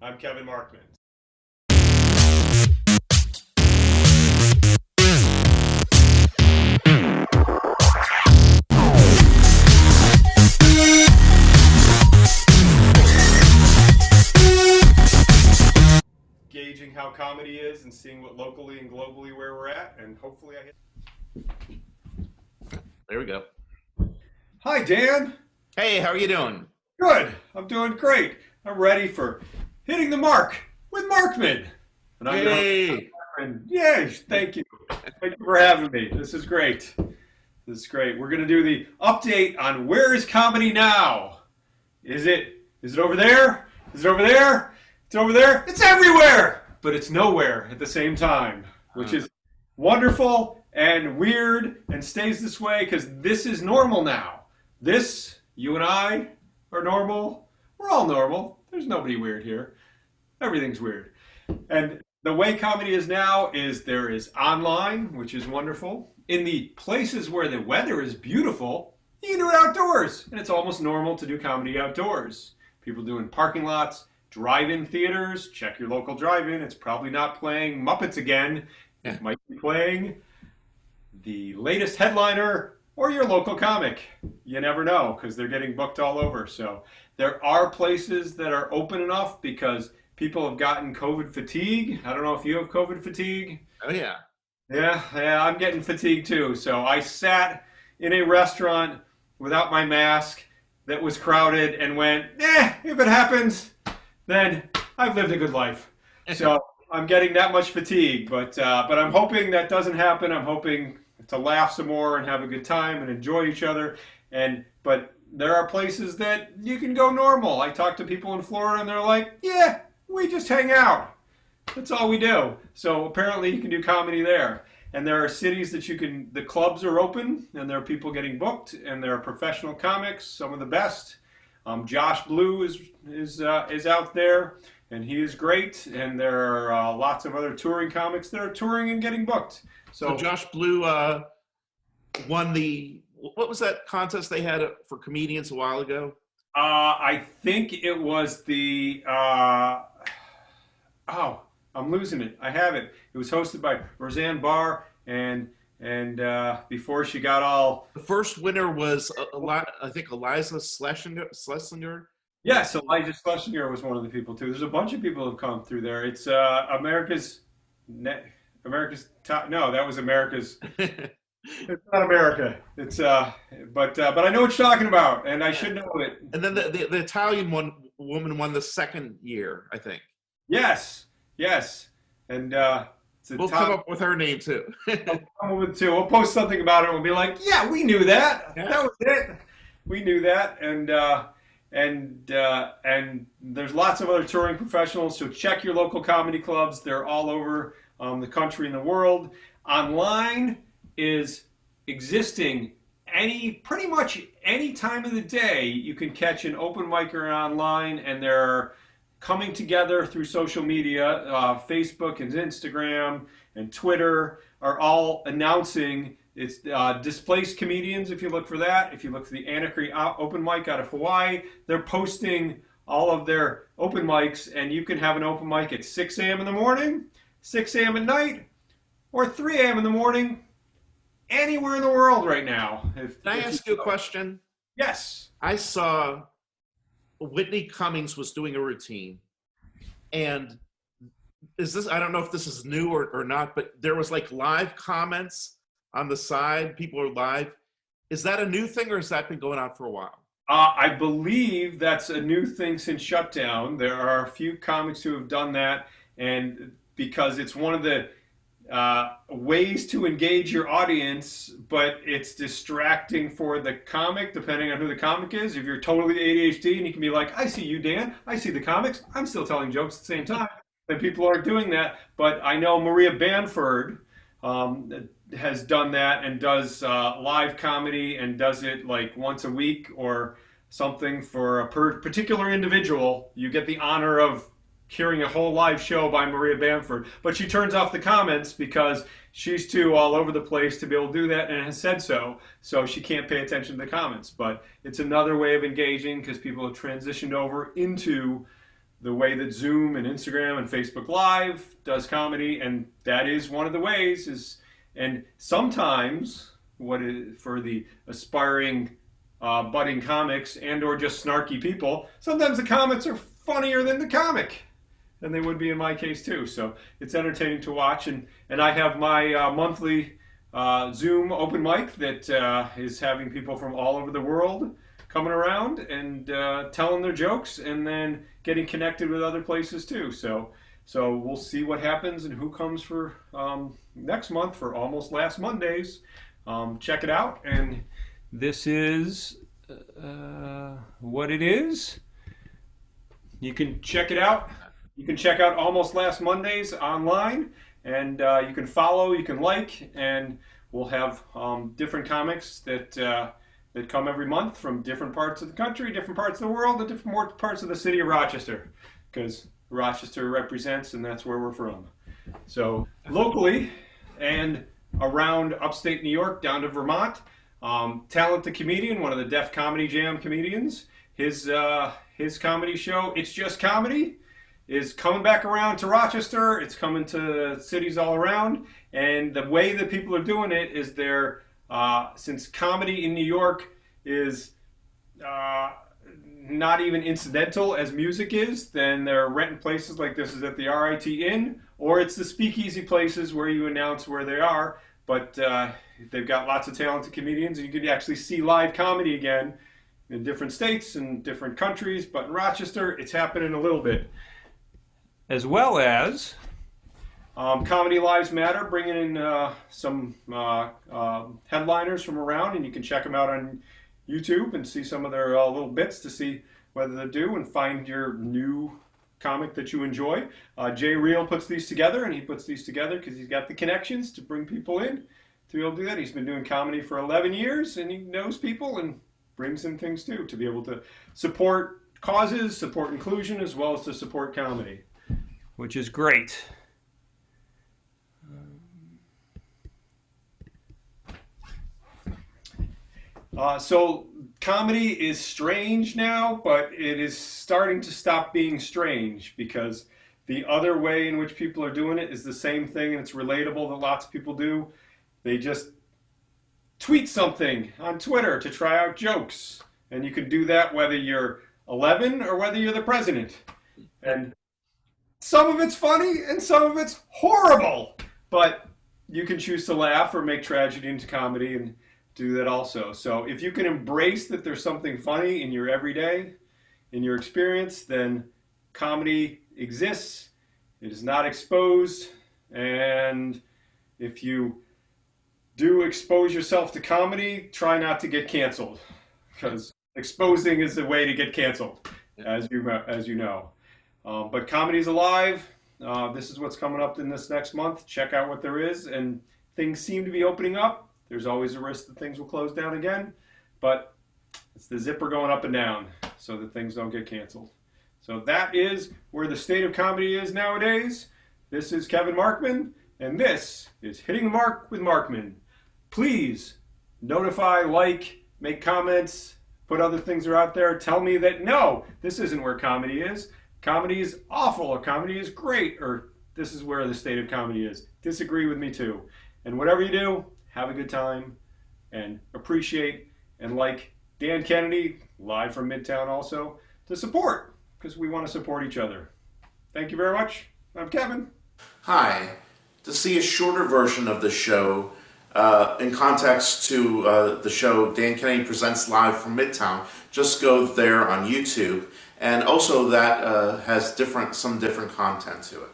I'm Kevin Markman. Gauging how comedy is and seeing what locally and globally where we're at, and hopefully I hit. There we go. Hi, Dan. Hey, how are you doing? Good. I'm doing great. I'm ready for hitting the mark with Markman. And I'm your host, Hey. Markman. Yay! Thank you. Thank you for having me. This is great. This is great. We're going to do the update on where is comedy now. Is it over there? Is it over there? It's over there. It's everywhere, but it's nowhere at the same time, which is wonderful and weird and stays this way because this is normal now. This, you and I are normal. We're all normal. There's nobody weird here. Everything's weird. And the way comedy is now is there is online, which is wonderful. In the places where the weather is beautiful, you can do it outdoors. And it's almost normal to do comedy outdoors. People do in parking lots, drive-in theaters. Check your local drive-in. It's probably not playing Muppets again. It might be playing the latest headliner or your local comic. You never know because they're getting booked all over. So there are places that are open enough because people have gotten COVID fatigue. I don't know if you have COVID fatigue. Oh, yeah. Yeah, I'm getting fatigued too. So I sat in a restaurant without my mask that was crowded and went, if it happens, then I've lived a good life. So I'm getting that much fatigue, but I'm hoping that doesn't happen. I'm hoping to laugh some more and have a good time and enjoy each other. But there are places that you can go normal. I talk to people in Florida and they're like, yeah, we just hang out. That's all we do. So apparently you can do comedy there. And there are cities that the clubs are open and there are people getting booked and there are professional comics, some of the best. Josh Blue is out there and he is great. And there are lots of other touring comics that are touring and getting booked. So Josh Blue won what was that contest they had for comedians a while ago? I think it was I'm losing it. I have it. It was hosted by Roseanne Barr and before she got all... The first winner was, I think, Eliza Schlesinger. Yes, Elijah Schlesinger was one of the people, too. There's a bunch of people who have come through there. It's America's top... No, that was America's... It's not America. It's but I know what you're talking about, and I should know it. And then the Italian woman won the second year, I think. Yes, and we'll come up with her name too. We'll post something about it. We'll be like, yeah, we knew that. Yeah. That was it. We knew that, and there's lots of other touring professionals. So check your local comedy clubs. They're all over the country and the world. Online is existing pretty much any time of the day. You can catch an open micer online, and they're coming together through social media. Facebook and Instagram and Twitter are all announcing. It's Displaced Comedians, if you look for that. If you look for the Anacree open mic out of Hawaii, they're posting all of their open mics, and you can have an open mic at 6 a.m. in the morning, 6 a.m. at night, or 3 a.m. in the morning, anywhere in the world right now. Can I ask you a question? Yes. I saw Whitney Cummings was doing a routine, and I don't know if this is new or not, but there was like live comments on the side. People are live. Is that a new thing, or has that been going on for a while? I believe that's a new thing since shutdown. There are a few comics who have done that, and because it's one of the ways to engage your audience, but it's distracting for the comic, depending on who the comic is. If you're totally ADHD and you can be like, I see you, Dan, I see the comics, I'm still telling jokes at the same time, then people aren't doing that. But I know Maria Bamford has done that and does live comedy and does it like once a week or something for a particular individual. You get the honor of hearing a whole live show by Maria Bamford, but she turns off the comments because she's too all over the place to be able to do that and has said so she can't pay attention to the comments. But it's another way of engaging because people have transitioned over into the way that Zoom and Instagram and Facebook Live does comedy, and that is one of the ways. And sometimes what is for the aspiring budding comics and or just snarky people, sometimes the comics are funnier than the comic, and they would be in my case too. So it's entertaining to watch, and I have my monthly Zoom open mic that is having people from all over the world coming around and telling their jokes, and then getting connected with other places too. So we'll see what happens and who comes for next month for Almost Last Mondays. Check it out, and this is what it is. You can check it out. You can check out Almost Last Mondays online, and you can follow, you can like, and we'll have different comics that come every month from different parts of the country, different parts of the world, and different parts of the city of Rochester, because Rochester represents, and that's where we're from. So locally and around upstate New York down to Vermont, Talent the Comedian, one of the Def Comedy Jam comedians, his comedy show, It's Just Comedy, is coming back around to Rochester. It's coming to cities all around, and the way that people are doing it is they're since comedy in New York is not even incidental as music is, then they're renting places like this is at the RIT Inn, or it's the speakeasy places where you announce where they are. But they've got lots of talented comedians, and you could actually see live comedy again in different states and different countries. But in Rochester, it's happening a little bit. As well as Comedy Lives Matter, bringing in some headliners from around, and you can check them out on YouTube and see some of their little bits to see whether they do, and find your new comic that you enjoy. Jay Reel puts these together, and he puts these together because he's got the connections to bring people in to be able to do that. He's been doing comedy for 11 years, and he knows people and brings in things too to be able to support causes, support inclusion, as well as to support comedy, which is great. So comedy is strange now, but it is starting to stop being strange, because the other way in which people are doing it is the same thing, and it's relatable that lots of people do. They just tweet something on Twitter to try out jokes, and you can do that whether you're 11 or whether you're the president. And some of it's funny and some of it's horrible, but you can choose to laugh or make tragedy into comedy and do that also. So if you can embrace that there's something funny in your everyday, in your experience, then comedy exists. It is not exposed. And if you do expose yourself to comedy, try not to get canceled, because exposing is the way to get canceled, as you know. But comedy is alive. This is what's coming up in this next month. Check out what there is, and things seem to be opening up. There's always a risk that things will close down again, but it's the zipper going up and down so that things don't get canceled. So that is where the state of comedy is nowadays. This is Kevin Markman, and this is Hitting the Mark with Markman. Please notify, like, make comments, put other things that are out there. Tell me that, no, this isn't where comedy is. Comedy is awful, or comedy is great, or this is where the state of comedy is. Disagree with me too. And whatever you do, have a good time, and appreciate and like Dan Kennedy, live from Midtown also, to support, because we want to support each other. Thank you very much. I'm Kevin. Hi. To see a shorter version of the show, in context to the show Dan Kennedy Presents Live from Midtown, just go there on YouTube. And also that has some different content to it.